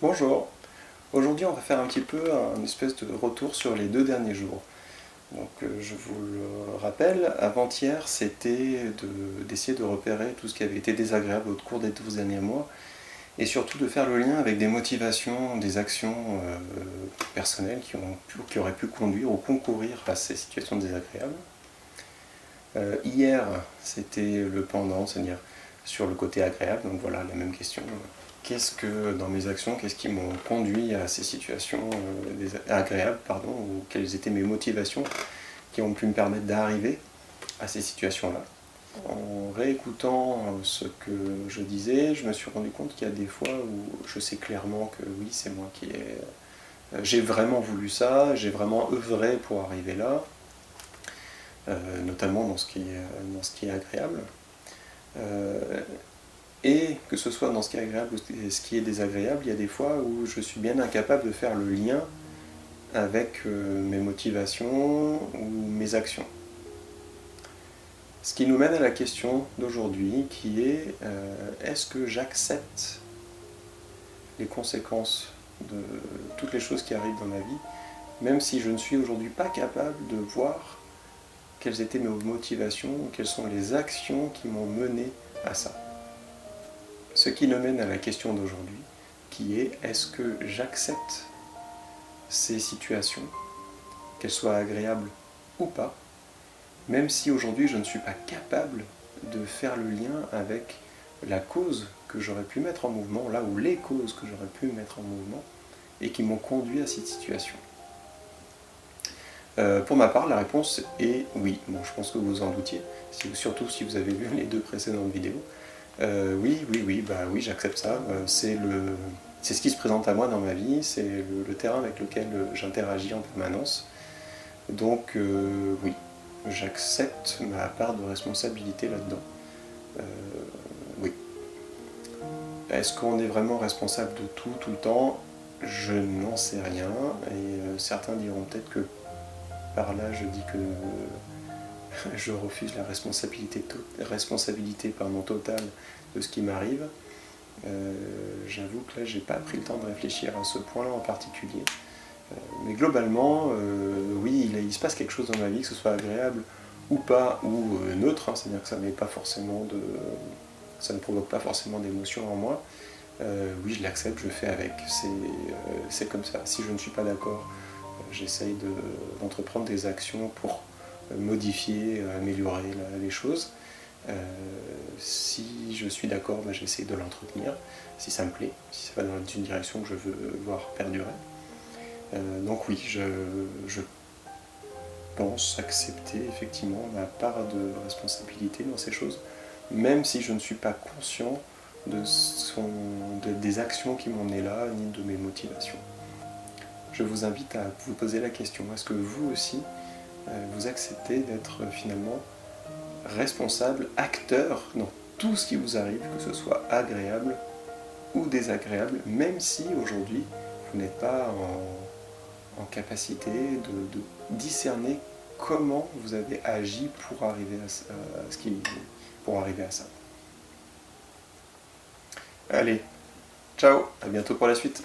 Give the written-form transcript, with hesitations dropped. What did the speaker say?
Bonjour, aujourd'hui on va faire un petit peu un espèce de retour sur les 2 derniers jours. Je vous le rappelle, avant-hier c'était d'essayer de repérer tout ce qui avait été désagréable au cours des 12 derniers mois et surtout de faire le lien avec des motivations, des actions personnelles qui auraient pu conduire ou concourir à ces situations désagréables. Hier c'était le pendant, c'est-à-dire sur le côté agréable, donc voilà la même question. Qu'est-ce que dans mes actions, qu'est-ce qui m'ont conduit à ces situations agréables, ou quelles étaient mes motivations qui ont pu me permettre d'arriver à ces situations-là. En réécoutant ce que je disais, je me suis rendu compte qu'il y a des fois où je sais clairement que oui, c'est moi qui ai... J'ai vraiment voulu ça, j'ai vraiment œuvré pour arriver là, notamment dans ce qui est agréable. Et que ce soit dans ce qui est agréable ou ce qui est désagréable, il y a des fois où je suis bien incapable de faire le lien avec mes motivations ou mes actions. Ce qui nous mène à la question d'aujourd'hui qui est est-ce que j'accepte les conséquences de toutes les choses qui arrivent dans ma vie, même si je ne suis aujourd'hui pas capable de voir quelles étaient mes motivations, quelles sont les actions qui m'ont mené à ça. Ce qui nous mène à la question d'aujourd'hui, qui est est-ce que j'accepte ces situations, qu'elles soient agréables ou pas, même si aujourd'hui je ne suis pas capable de faire le lien avec la cause que j'aurais pu mettre en mouvement, là où les causes que j'aurais pu mettre en mouvement, et qui m'ont conduit à cette situation. Pour ma part, la réponse est oui. Bon, je pense que vous en doutiez, surtout si vous avez vu les 2 précédentes vidéos. Oui, j'accepte ça. C'est ce qui se présente à moi dans ma vie, c'est le terrain avec lequel j'interagis en permanence. Donc oui, j'accepte ma part de responsabilité là-dedans. Oui. Est-ce qu'on est vraiment responsable de tout, tout le temps? Je n'en sais rien, et certains diront peut-être que par là je dis que je refuse la responsabilité totale de ce qui m'arrive. J'avoue que là j'ai pas pris le temps de réfléchir à ce point-là en particulier. Mais globalement, oui, il se passe quelque chose dans ma vie, que ce soit agréable ou pas, ou neutre, c'est-à-dire que ça ne provoque pas forcément d'émotion en moi. Oui, je l'accepte, je fais avec, c'est comme ça. Si je ne suis pas d'accord, j'essaye d'entreprendre des actions pour modifier, améliorer les choses. Si je suis d'accord, j'essaie de l'entretenir, si ça me plaît, si ça va dans une direction que je veux voir perdurer. Donc oui, je pense accepter effectivement ma part de responsabilité dans ces choses, même si je ne suis pas conscient des actions qui m'ont mené là, ni de mes motivations. Je vous invite à vous poser la question, est-ce que vous aussi, vous acceptez d'être finalement responsable, acteur dans tout ce qui vous arrive, que ce soit agréable ou désagréable, même si aujourd'hui vous n'êtes pas en capacité de discerner comment vous avez agi pour arriver à ça. Allez, ciao, à bientôt pour la suite.